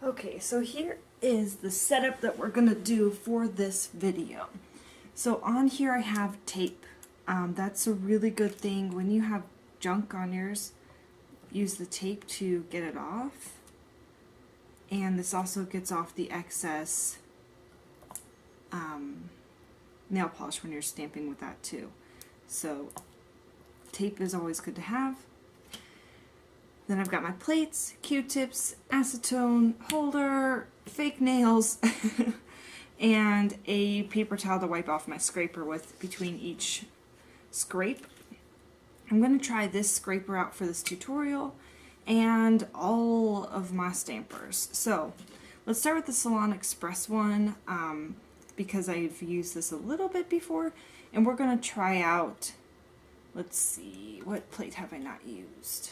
Okay, so here is the setup that we're gonna do for this video. So on here I have tape. That's a really good thing when you have junk on yours. Use the tape to get it off. And this also gets off the excess nail polish when you're stamping with that too. So tape is always good to have. Then I've got my plates, Q-tips, acetone, holder, fake nails, and a paper towel to wipe off my scraper with between each scrape. I'm going to try this scraper out for this tutorial and all of my stampers. So let's start with the Salon Express one because I've used this a little bit before, and we're going to try out, let's see, what plate have I not used?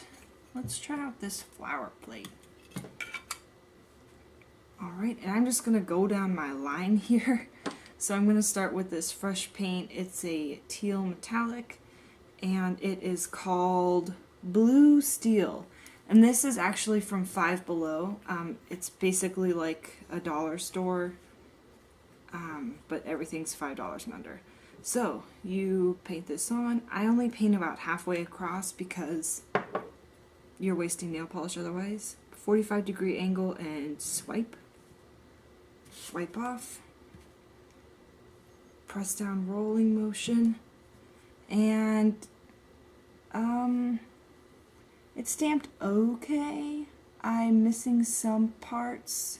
Let's try out this flower plate. Alright, and I'm just going to go down my line here. So I'm going to start with this Fresh Paint. It's a teal metallic, and it is called Blue Steel. And this is actually from Five Below. It's basically like a dollar store, but everything's $5 and under. So you paint this on. I only paint about halfway across because you're wasting nail polish otherwise. 45-degree angle and swipe. Wipe off. Press down rolling motion. And it's stamped okay. I'm missing some parts.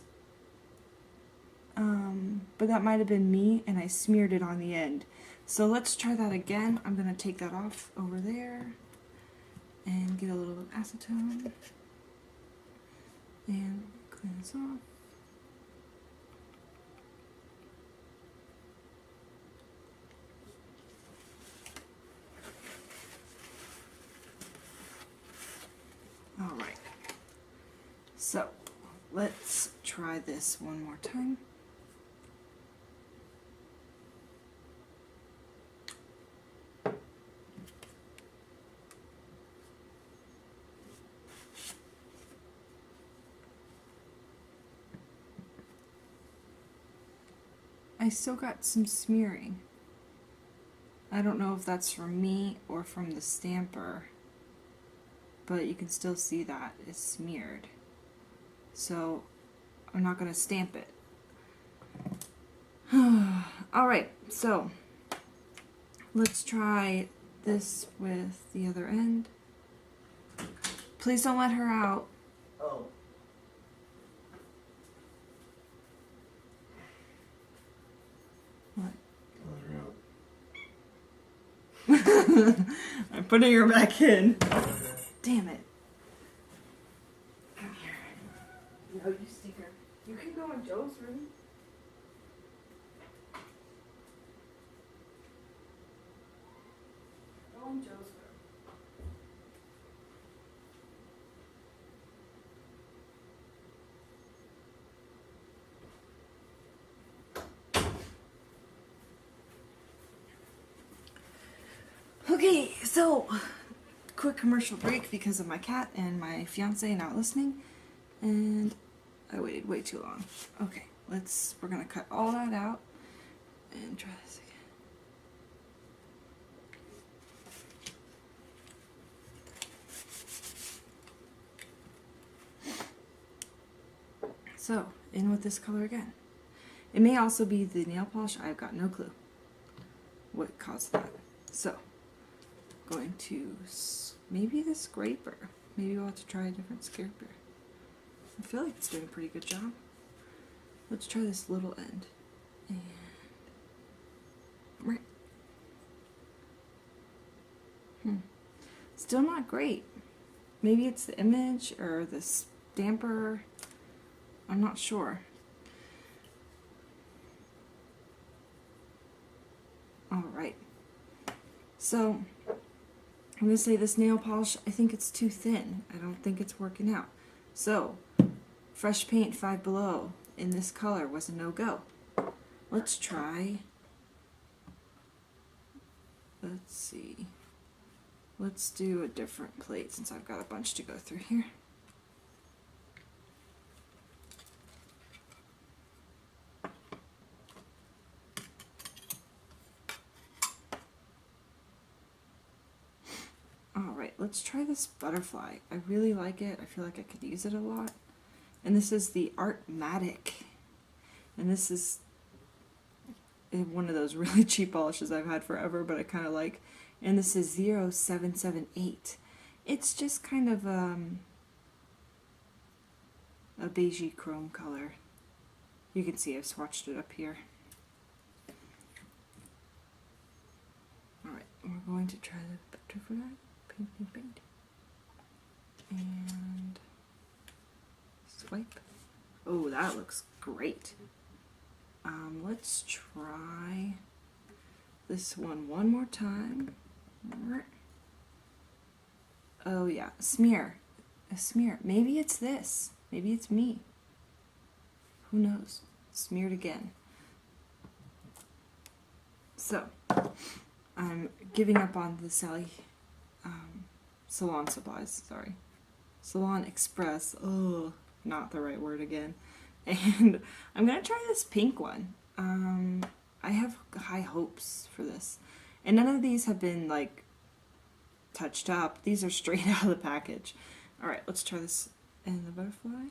But that might have been me, and I smeared it on the end. So let's try that again. I'm going to take that off over there and get a little acetone and clean this off. Alright, so let's try this one more time. I still got some smearing. I don't know if that's from me or from the stamper, but you can still see that it's smeared. So I'm not going to stamp it. Alright, so let's try this with the other end. Please don't let her out. Oh. What? Let her out. I'm putting her back in. Damn it. Come here. No, you stinker. You can go in Joe's room. Go in Joe's room. Okay, so quick commercial break because of my cat and my fiance not listening, and I waited way too long. Okay, we're gonna cut all that out and try this again. So, in with this color again. It may also be the nail polish, I've got no clue what caused that. So, going to maybe the scraper. Maybe we'll have to try a different scraper. I feel like it's doing a pretty good job. Let's try this little end. And right. Still not great. Maybe it's the image or the stamper. I'm not sure. Alright. So I'm going to say this nail polish, I think it's too thin. I don't think it's working out. So, Fresh Paint Five Below in this color was a no-go. Let's try, let's see, let's do a different plate since I've got a bunch to go through here. let's try this butterfly. I really like it. I feel like I could use it a lot. And this is the Artmatic. And this is one of those really cheap polishes I've had forever, but I kind of like. And this is 0778. It's just kind of a beigey chrome color. You can see I've swatched it up here. Alright, we're going to try the butterfly. Paint. And swipe. Oh, that looks great. Let's try this one more time. Oh yeah, smear. A smear. Maybe it's this. Maybe it's me. Who knows? Smeared again. So, I'm giving up on the Salon Supplies, sorry. Salon Express. Oh, not the right word again. And I'm going to try this pink one. I have high hopes for this. And none of these have been, like, touched up. These are straight out of the package. Alright, let's try this in the butterfly.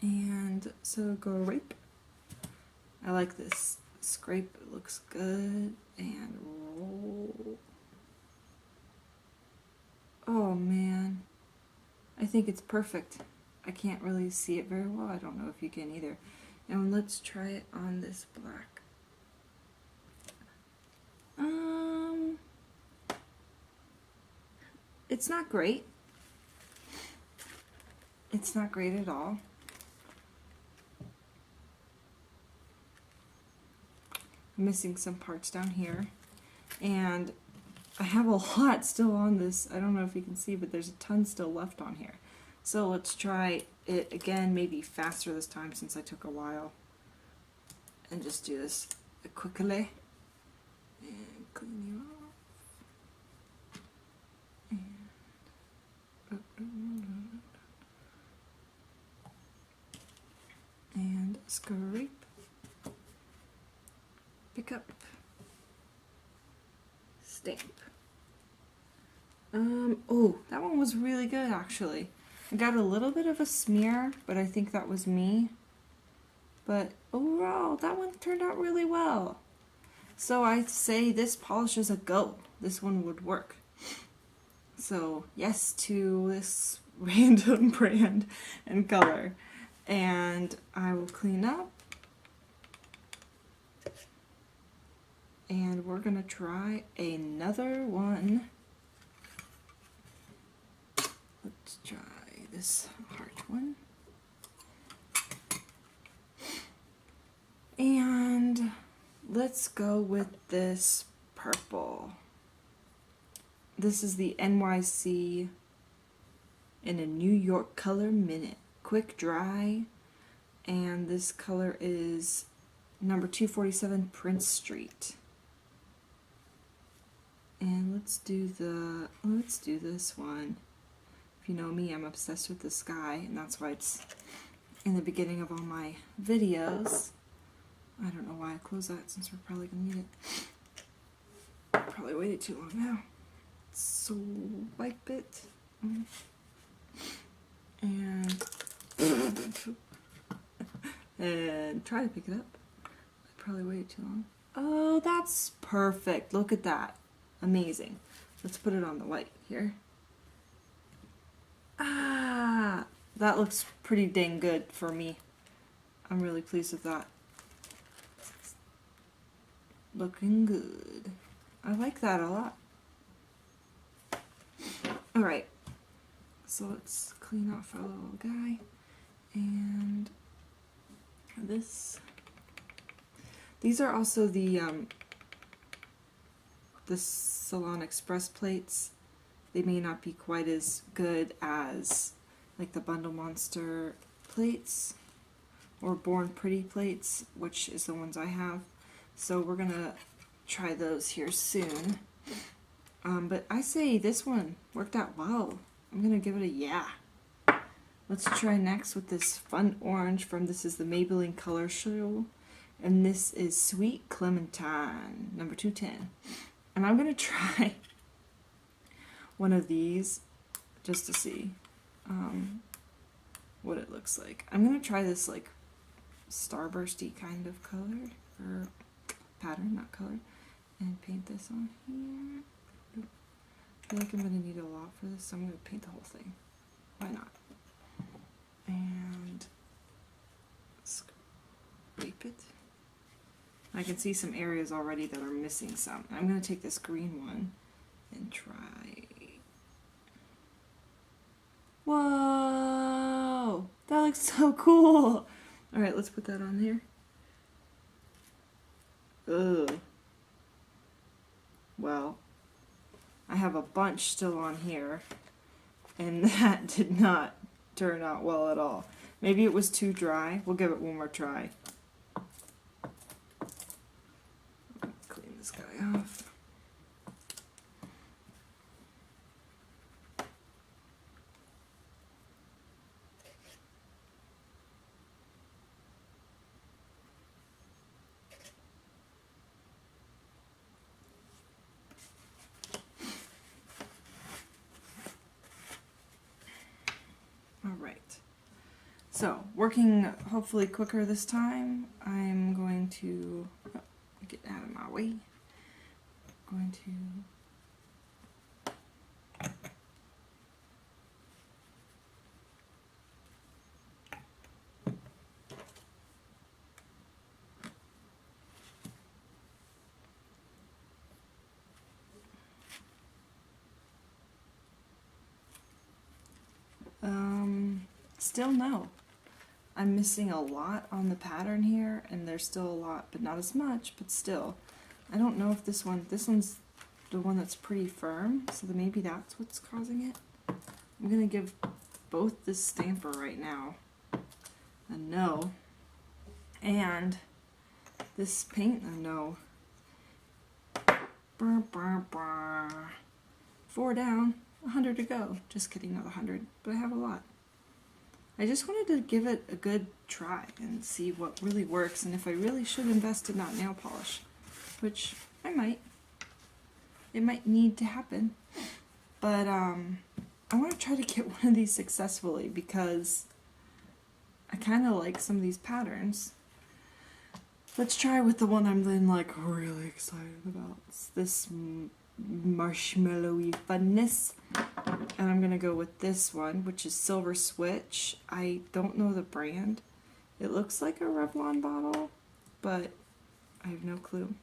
And so grape. I like this scrape. It looks good. And roll. Oh man. I think it's perfect. I can't really see it very well. I don't know if you can either. And let's try it on this black. It's not great. It's not great at all. I'm missing some parts down here. And I have a lot still on this. I don't know if you can see, but there's a ton still left on here. So let's try it again, maybe faster this time since I took a while. And just do this quickly. And clean you off. And scrape. Pick up. Stamp. Oh, that one was really good actually. I got a little bit of a smear, but I think that was me. But overall, that one turned out really well. So I'd say this polish is a go. This one would work. So yes to this random brand and color. And I will clean up. And we're gonna try another one. Let's try this heart one. And let's go with this purple. This is the NYC in a New York Color Minute. Quick dry. And this color is number 247 Prince Street. And let's do this one. If you know me, I'm obsessed with the sky, and that's why it's in the beginning of all my videos. I don't know why I closed that since we're probably gonna need it. Probably waited too long now. So wipe it. And and try to pick it up. I probably waited too long. Oh, that's perfect. Look at that. Amazing. Let's put it on the white here. Ah, that looks pretty dang good for me. I'm really pleased with that. Looking good. I like that a lot. Alright, so let's clean off our little guy. And this. These are also the Salon Express plates. They may not be quite as good as like the Bundle Monster plates or Born Pretty plates, which is the ones I have. So we're gonna try those here soon. But I say this one worked out well. I'm gonna give it a yeah. Let's try next with this fun orange from, this is the Maybelline Color Show. And this is Sweet Clementine, number 210. And I'm gonna try one of these just to see what it looks like. I'm gonna try this like starbursty kind of color, or pattern, not color, and paint this on here. I feel like I'm gonna need a lot for this, so I'm gonna paint the whole thing. Why not? And scrape it. I can see some areas already that are missing some. I'm gonna take this green one and try. Whoa! That looks so cool! Alright, let's put that on there. Ugh. Well, I have a bunch still on here, and that did not turn out well at all. Maybe it was too dry. We'll give it one more try. Clean this guy off. Alright, so working hopefully quicker this time, I'm going to get out of my way. Going to still no. I'm missing a lot on the pattern here, and there's still a lot, but not as much, but still. I don't know if this one's the one that's pretty firm, so that maybe that's what's causing it. I'm gonna give both this stamper right now a no, and this paint a no. Brr, brr, brr. 4 down, 100 to go. Just kidding, not 100, but I have a lot. I just wanted to give it a good try and see what really works, and if I really should invest in that nail polish, which I might. It might need to happen, but I want to try to get one of these successfully because I kind of like some of these patterns. Let's try with the one I'm then like really excited about. It's this marshmallowy funness. And I'm going to go with this one, which is Silver Switch. I don't know the brand. It looks like a Revlon bottle, but I have no clue.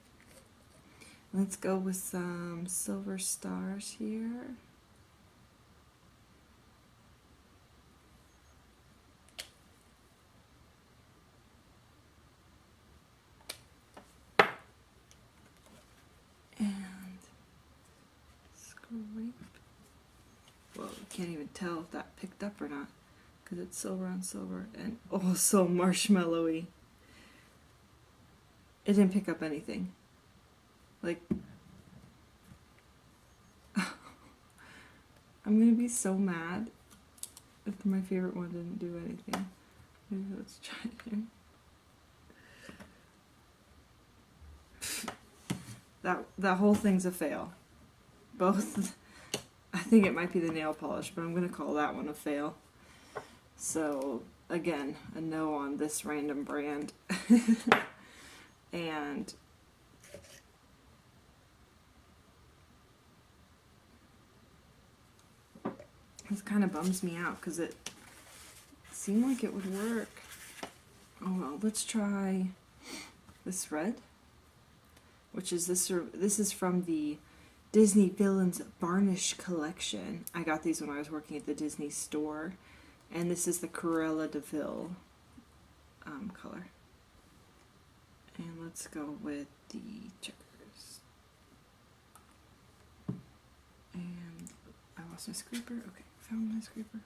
Let's go with some silver stars here. And scrape. Well, you can't even tell if that picked up or not, because it's silver on silver, and oh, so marshmallowy. It didn't pick up anything. Like, I'm gonna be so mad if my favorite one didn't do anything. Maybe let's try it here. That whole thing's a fail. Both. I think it might be the nail polish, but I'm going to call that one a fail. So, again, a no on this random brand. And this kind of bums me out because it seemed like it would work. Oh well, let's try this red, which is this is from the Disney Villains Varnish collection. I got these when I was working at the Disney store, and this is the Cruella de Vil color. And let's go with the checkers. And I lost my scraper. Okay, found my scraper.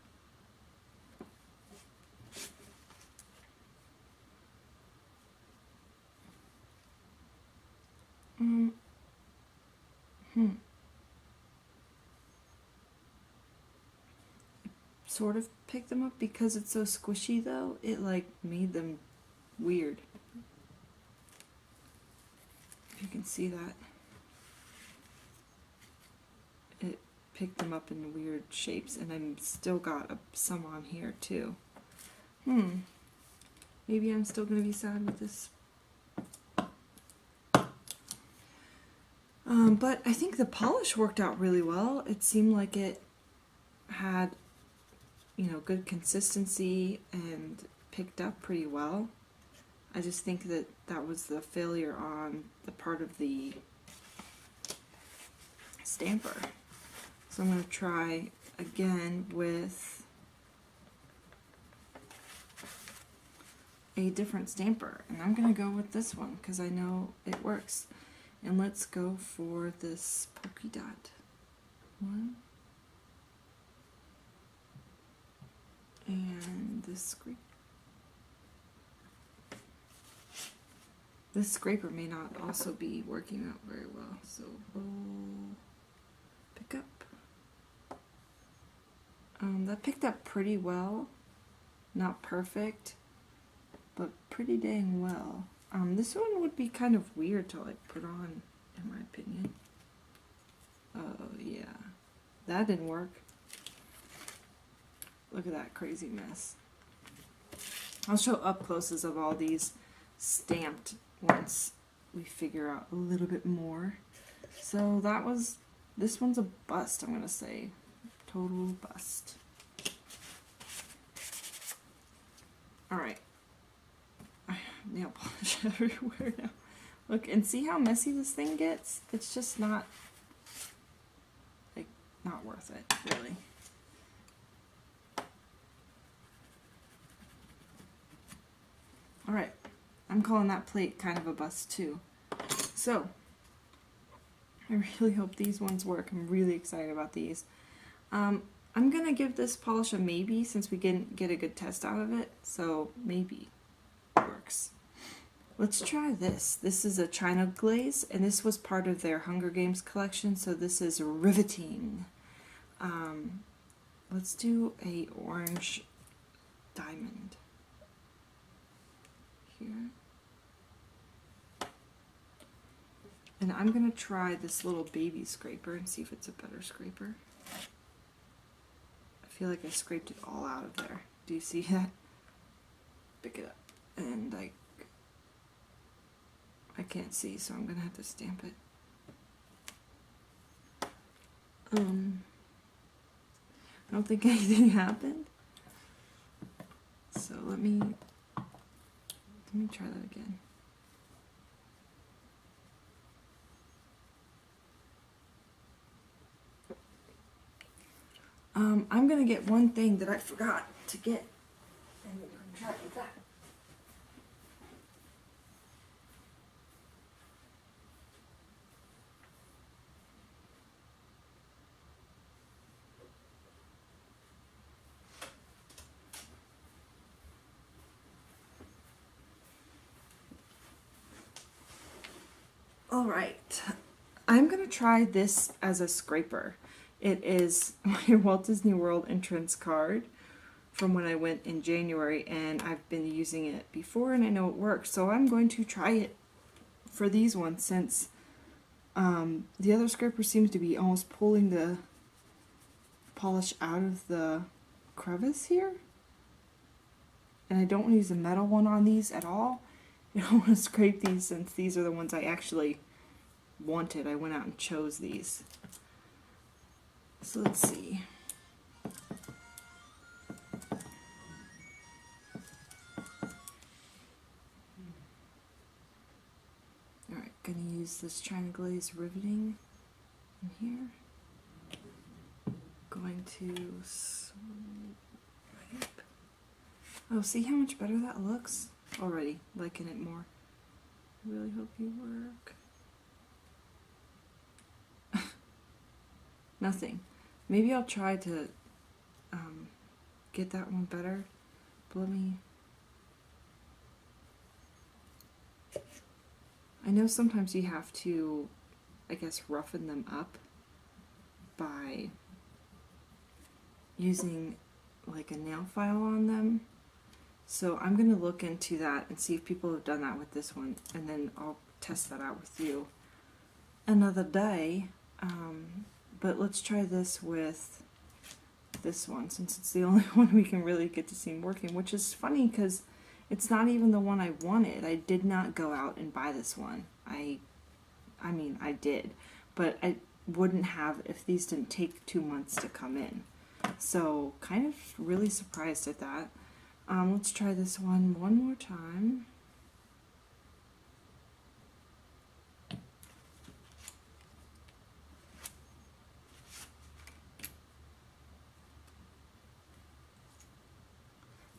Sort of picked them up because it's so squishy though. It like made them weird. If you can see that. It picked them up in weird shapes, and I'm still got some on here too. Maybe I'm still gonna be sad with this. But I think the polish worked out really well. It seemed like it had, you know, good consistency and picked up pretty well. I just think that that was the failure on the part of the stamper. So I'm going to try again with a different stamper, and I'm going to go with this one because I know it works. And let's go for this polka dot one and this scraper. This scraper may not also be working out very well, so we'll pick up. That picked up pretty well. Not perfect, but pretty dang well. This one would be kind of weird to like put on, in my opinion. Oh yeah, that didn't work. Look at that crazy mess. I'll show up closes of all these stamped once we figure out a little bit more. So that was, this one's a bust, I'm gonna say. Total bust. Alright. I have nail polish everywhere now. Look, and see how messy this thing gets? It's just not, like, not worth it, really. Alright. I'm calling that plate kind of a bust too. So, I really hope these ones work. I'm really excited about these. I'm going to give this polish a maybe since we didn't get a good test out of it. So, maybe it works. Let's try this. This is a China glaze, and this was part of their Hunger Games collection, so this is riveting. Let's do a orange diamond here. And I'm going to try this little baby scraper and see if it's a better scraper. I feel like I scraped it all out of there. Do you see that? Pick it up. And I can't see, so I'm going to have to stamp it. I don't think anything happened. So let me try that again. I'm gonna get one thing that I forgot to get, and we're gonna try with that. All right, I'm gonna try this as a scraper. It is my Walt Disney World entrance card from when I went in January, and I've been using it before and I know it works, so I'm going to try it for these ones since the other scraper seems to be almost pulling the polish out of the crevice here, and I don't want to use a metal one on these at all. I don't want to scrape these since these are the ones I actually wanted. I went out and chose these. So let's see. Alright, gonna use this China glaze riveting in here. Going to swipe. Oh, see how much better that looks? Already liking it more. I really hope you work. Nothing. Maybe I'll try to get that one better. But let me... I know sometimes you have to, I guess, roughen them up by using like a nail file on them. So I'm going to look into that and see if people have done that with this one, and then I'll test that out with you another day. but let's try this with this one, since it's the only one we can really get to see working, which is funny because it's not even the one I wanted. I did not go out and buy this one. I mean, I did, but I wouldn't have if these didn't take 2 months to come in. So kind of really surprised at that. Let's try this one more time.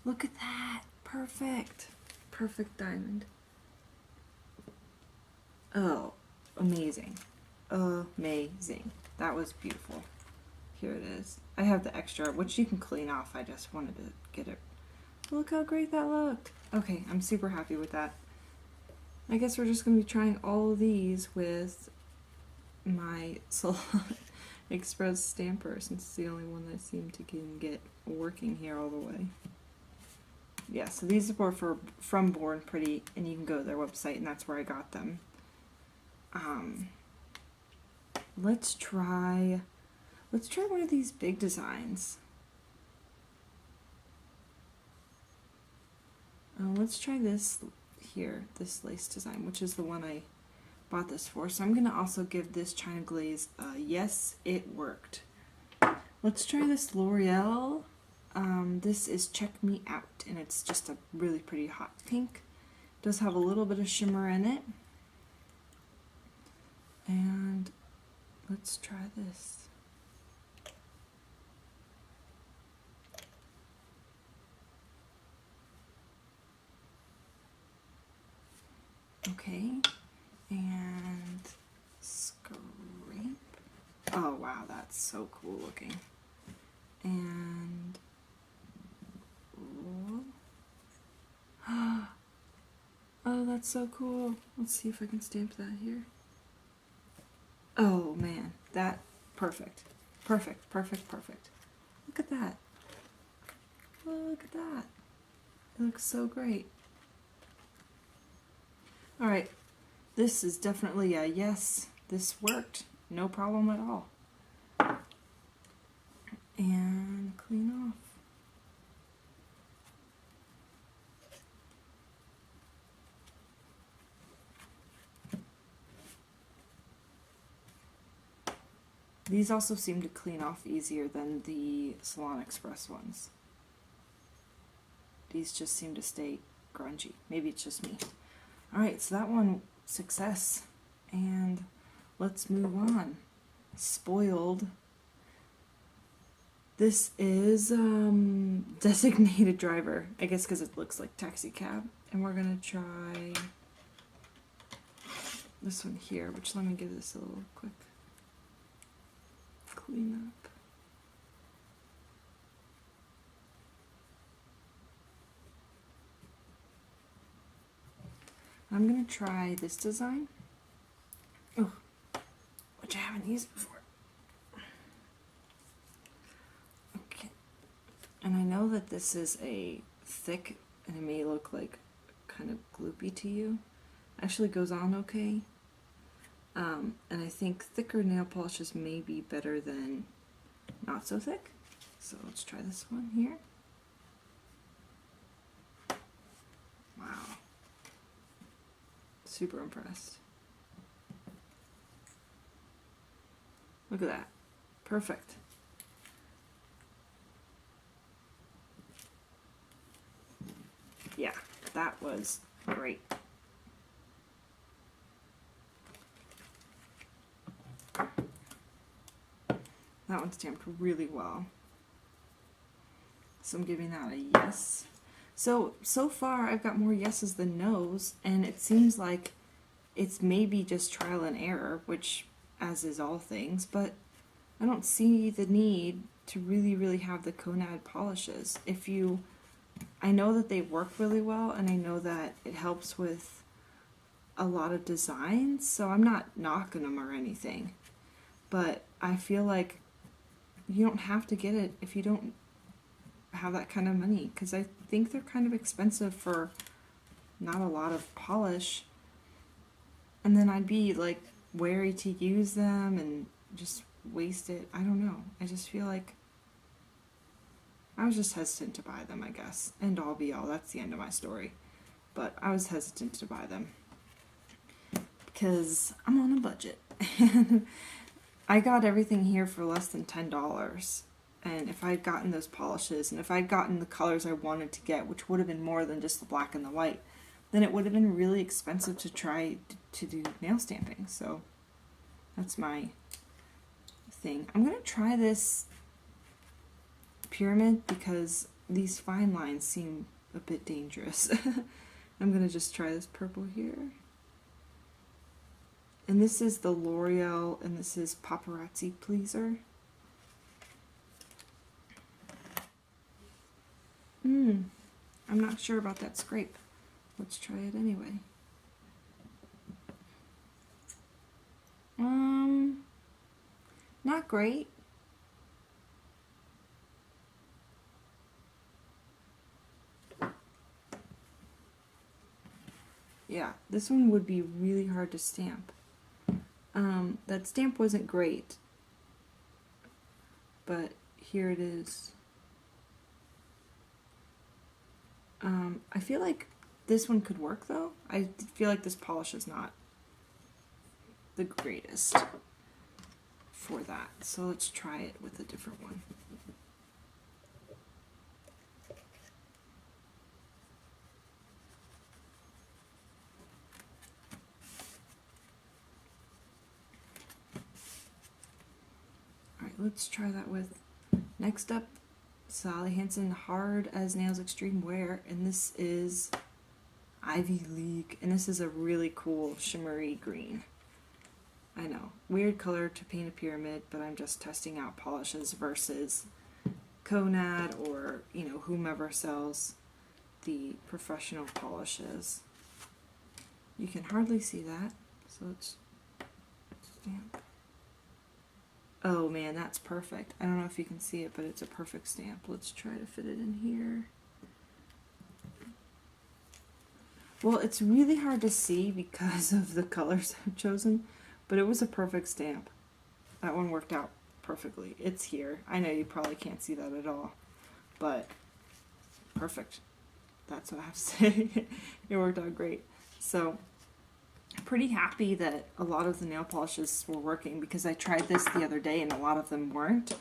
Look at that. Perfect. Perfect diamond. Oh, amazing. Amazing. That was beautiful. Here it is. I have the extra, which you can clean off. I just wanted to get it. Look how great that looked. Okay, I'm super happy with that. I guess we're just going to be trying all of these with my Salon Express stamper, since it's the only one that I seem to can get working here all the way. Yeah, so these were from Born Pretty, and you can go to their website, and that's where I got them. Let's try one of these big designs. Let's try this here, this lace design, which is the one I bought this for. So I'm going to also give this China Glaze a yes, it worked. Let's try this L'Oreal. This is Check Me Out, and it's just a really pretty hot pink. It does have a little bit of shimmer in it. And let's try this. Okay, and scrape. Oh wow, that's so cool looking. And roll. Oh, that's so cool. Let's see if I can stamp that here. Oh man, that perfect. Perfect, perfect, perfect. Look at that. Look at that. It looks so great. Alright, this is definitely a yes, this worked. No problem at all. And clean off. These also seem to clean off easier than the Salon Express ones. These just seem to stay grungy. Maybe it's just me. Alright, so that one, success. And let's move on. Spoiled. This is Designated Driver. I guess because it looks like Taxi Cab. And we're going to try this one here, which let me give this a little quick clean up. I'm going to try this design, which I haven't used before. Okay, and I know that this is a thick, and it may look like kind of gloopy to you. Actually goes on okay. And I think thicker nail polishes may be better than not so thick. So let's try this one here. Wow. Super impressed. Look at that. Perfect. Yeah, that was great. That one stamped really well. So I'm giving that a yes. So far I've got more yeses than nos, and it seems like it's maybe just trial and error, which, as is all things, but I don't see the need to really have the Konad polishes. I know that they work really well, and I know that it helps with a lot of designs, so I'm not knocking them or anything. But I feel like you don't have to get it if you don't have that kind of money, because I think they're kind of expensive for not a lot of polish, and then I'd be like wary to use them and just waste it. I don't know. I just feel like I was just hesitant to buy them, I guess. End all be all. That's the end of my story. But I was hesitant to buy them because I'm on a budget. I got everything here for less than $10. And if I'd gotten those polishes, and if I'd gotten the colors I wanted to get, which would have been more than just the black and the white, then it would have been really expensive to try to do nail stamping. So that's my thing. I'm going to try this pyramid because these fine lines seem a bit dangerous. I'm going to just try this purple here. And this is the L'Oreal, and this is Paparazzi Pleaser. I'm not sure about that scrape. Let's try it anyway. Not great. Yeah, this one would be really hard to stamp. That stamp wasn't great, but here it is. I feel like this one could work though. I feel like this polish is not the greatest for that. So let's try it with a different one. Alright, let's try that with, next up, Sally Hansen Hard as Nails Extreme Wear, and this is Ivy League, and this is a really cool shimmery green. I know, weird color to paint a pyramid, but I'm just testing out polishes versus Conad or, you know, whomever sells the professional polishes. You can hardly see that, so let's stamp. Oh man, that's perfect. I don't know if you can see it, but it's a perfect stamp. Let's try to fit it in here. Well, it's really hard to see because of the colors I've chosen, but it was a perfect stamp. That one worked out perfectly. It's here. I know you probably can't see that at all, but perfect. That's what I have to say. It worked out great. So, pretty happy that a lot of the nail polishes were working because I tried this the other day and a lot of them weren't.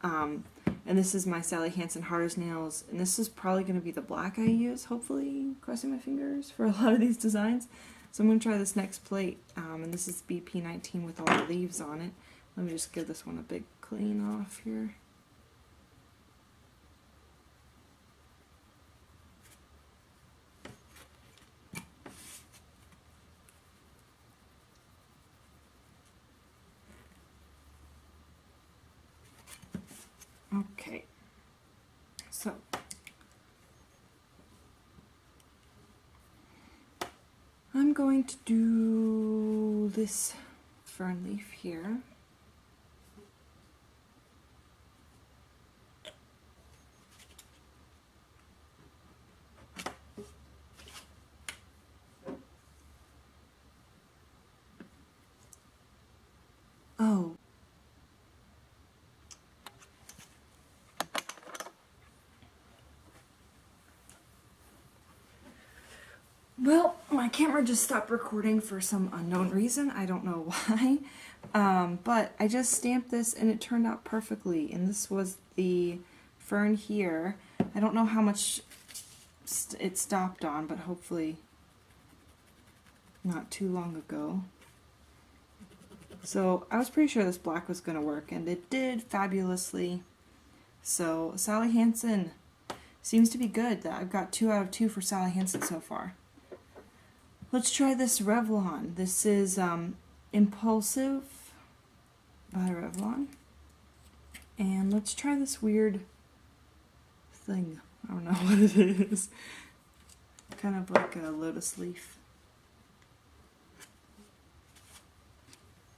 And this is my Sally Hansen Hard as Nails, and this is probably going to be the black I use, hopefully, crossing my fingers, for a lot of these designs. So I'm going to try this next plate, and this is BP19 with all the leaves on it. Let me just give this one a big clean off here. Okay, so I'm going to do this fern leaf here. Oh. Well, my camera just stopped recording for some unknown reason. I don't know why. But I just stamped this and it turned out perfectly. And this was the fern here. I don't know how much it stopped on, but hopefully not too long ago. So I was pretty sure this black was going to work, and it did fabulously. So Sally Hansen seems to be good. I've got 2 out of 2 for Sally Hansen so far. Let's try this Revlon. This is Impulsive by Revlon. And let's try this weird thing. I don't know what it is. Kind of like a lotus leaf.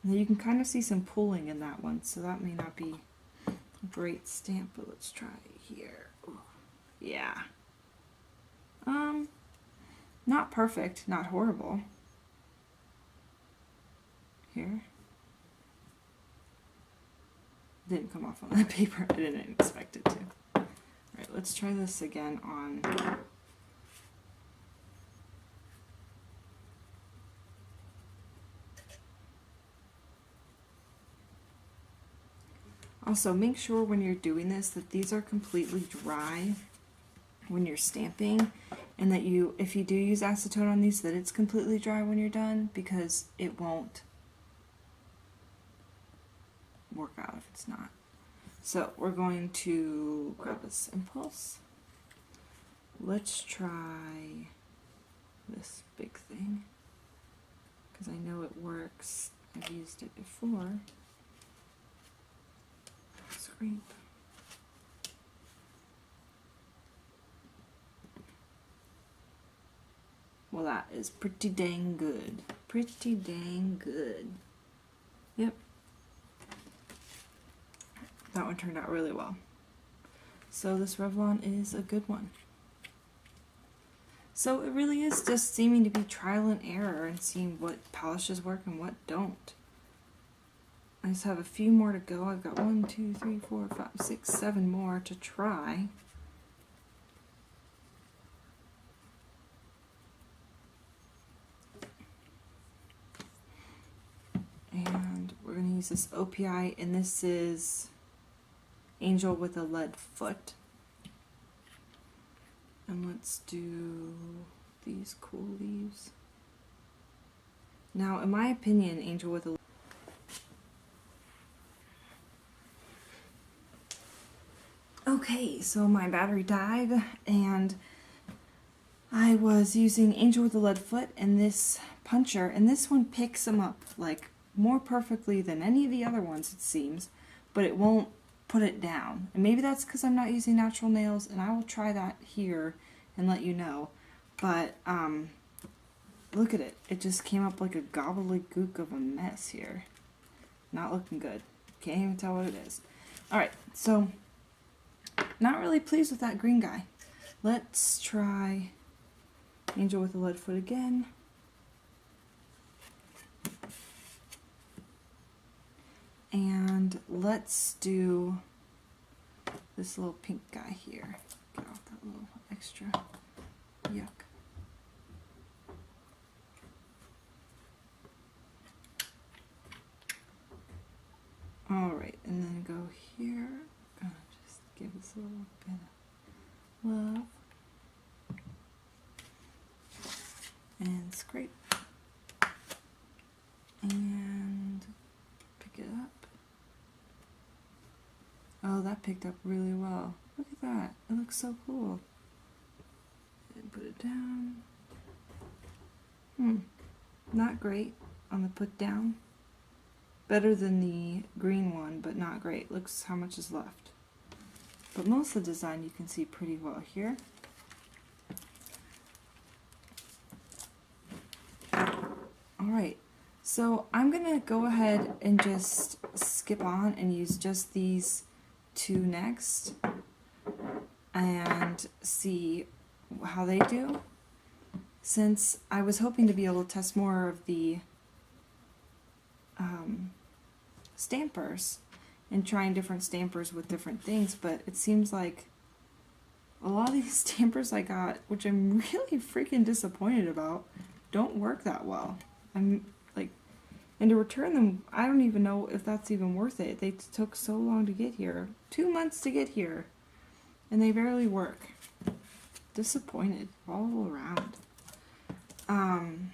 Now you can kind of see some pulling in that one, so that may not be a great stamp, but let's try here. Ooh, yeah. Not perfect, not horrible. Here. Didn't come off on that paper. I didn't expect it to. Alright, let's try this again on. Also, make sure when you're doing this that these are completely dry when you're stamping, and that if you do use acetone on these, that it's completely dry when you're done, because it won't work out if it's not. So we're going to grab this impulse. Let's try this big thing, because I know it works. I've used it before. Scrape. Well, that is pretty dang good. Pretty dang good. Yep. That one turned out really well. So this Revlon is a good one. So it really is just seeming to be trial and error and seeing what polishes work and what don't. I just have a few more to go. I've got 1, 2, 3, 4, 5, 6, 7 more to try. And we're going to use this OPI, and this is Angel with a Lead Foot. And let's do these cool leaves. Now, in my opinion, Angel with a Okay, so my battery died, and I was using Angel with a Lead Foot and this puncher, and this one picks them up like more perfectly than any of the other ones, it seems, but it won't put it down. And maybe that's because I'm not using natural nails, and I will try that here and let you know. But look at it. It just came up like a gobbledygook of a mess here. Not looking good. Can't even tell what it is. Alright, so not really pleased with that green guy. Let's try Angel with a Lead Foot again. And let's do this little pink guy here. Get off that little extra yuck. Alright, and then go here. Gonna just give this a little bit of love. And scrape. And pick it up. Oh, that picked up really well. Look at that. It looks so cool. And put it down. Not great on the put down. Better than the green one, but not great. Looks how much is left. But most of the design you can see pretty well here. Alright, so I'm going to go ahead and just skip on and use just these two next and see how they do, since I was hoping to be able to test more of the stampers and trying different stampers with different things, but it seems like a lot of these stampers I got, which I'm really freaking disappointed about, don't work that well. I'm like, and to return them, I don't even know if that's even worth it. They took so long to get here. 2 months to get here. And they barely work. Disappointed all around. I'm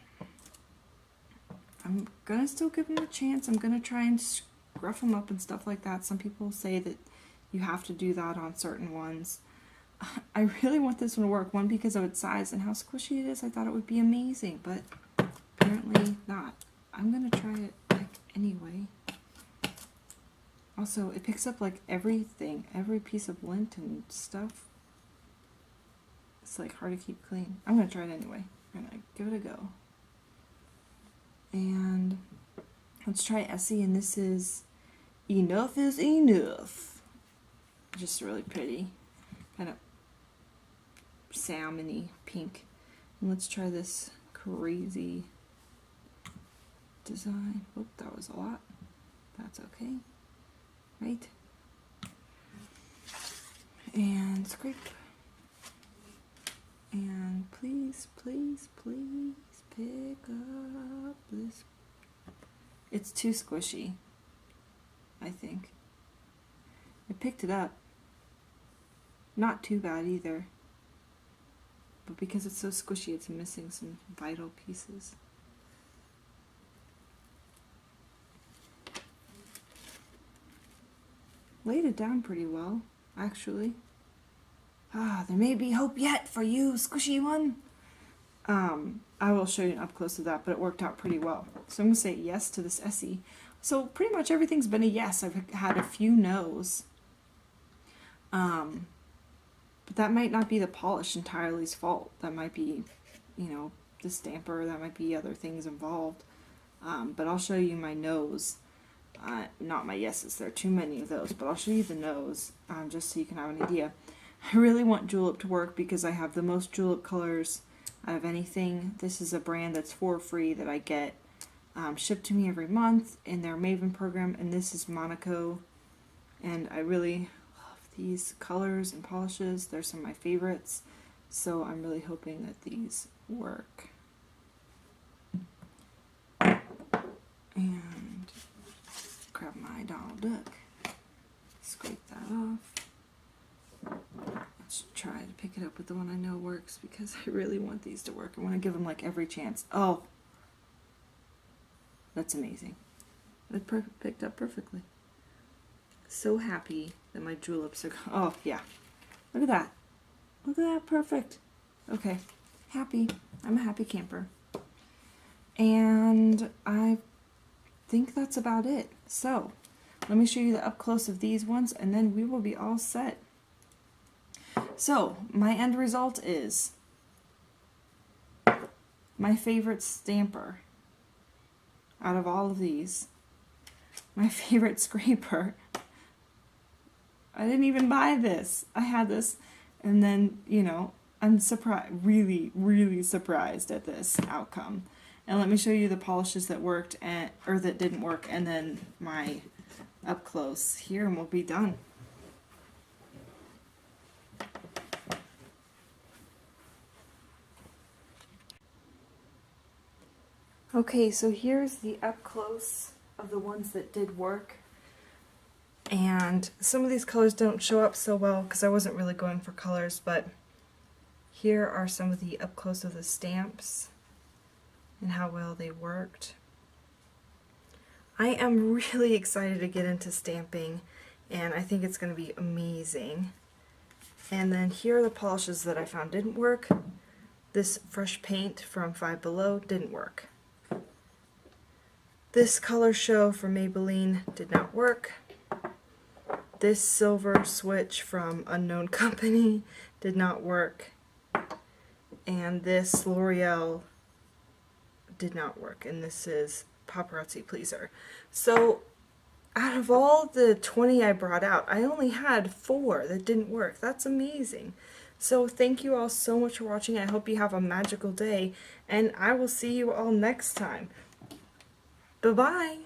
gonna still give them a chance. I'm gonna try and scruff them up and stuff like that. Some people say that you have to do that on certain ones. I really want this one to work. One, because of its size and how squishy it is. I thought it would be amazing, but apparently not. I'm gonna try it like anyway. Also, it picks up like everything, every piece of lint and stuff. It's like hard to keep clean. I'm gonna try it anyway. I'm gonna give it a go. And let's try Essie, and this is Enough is Enough. Just really pretty, kind of salmony pink. And let's try this crazy design. Oh, that was a lot. That's okay. Right? And scrape. And please, please, please pick up this. It's too squishy, I think. I picked it up. Not too bad either. But because it's so squishy, it's missing some vital pieces. Laid it down pretty well, actually. Ah, there may be hope yet for you, squishy one. I will show you an up close of that, but it worked out pretty well. So I'm going to say yes to this Essie. So pretty much everything's been a yes. I've had a few no's. But that might not be the polish entirely's fault. That might be, you know, the stamper. That might be other things involved. But I'll show you my no's. Not my yeses. There are too many of those. But I'll show you the no's, just so you can have an idea. I really want Julep to work because I have the most Julep colors out of anything. This is a brand that's for free that I get shipped to me every month in their Maven program, and this is Monaco, and I really love these colors and polishes. They're some of my favorites, so I'm really hoping that these work. And grab my Donald Duck, scrape that off. Let's try to pick it up with the one I know works because I really want these to work. I want to give them like every chance. Oh, that's amazing. It picked up perfectly. So happy that my Juleps are. Oh yeah, look at that. Look at that, perfect. Okay, happy. I'm a happy camper. And I think that's about it. So let me show you the up close of these ones, and then we will be all set. So, my end result is my favorite stamper out of all of these. My favorite scraper. I didn't even buy this. I had this, and then, you know, I'm surprised, really, really surprised at this outcome. And let me show you the polishes that worked, or that didn't work, and then my up close here, and we'll be done. Okay, so here's the up close of the ones that did work. And some of these colors don't show up so well because I wasn't really going for colors, but here are some of the up close of the stamps and how well they worked. I am really excited to get into stamping, and I think it's going to be amazing. And then here are the polishes that I found didn't work. This fresh paint from Five Below didn't work. This color show from Maybelline did not work. This silver switch from Unknown Company did not work. And this L'Oreal did not work. And this is Paparazzi Pleaser. So out of all the 20 I brought out, I only had 4 that didn't work. That's amazing. So thank you all so much for watching. I hope you have a magical day, and I will see you all next time. Bye-bye.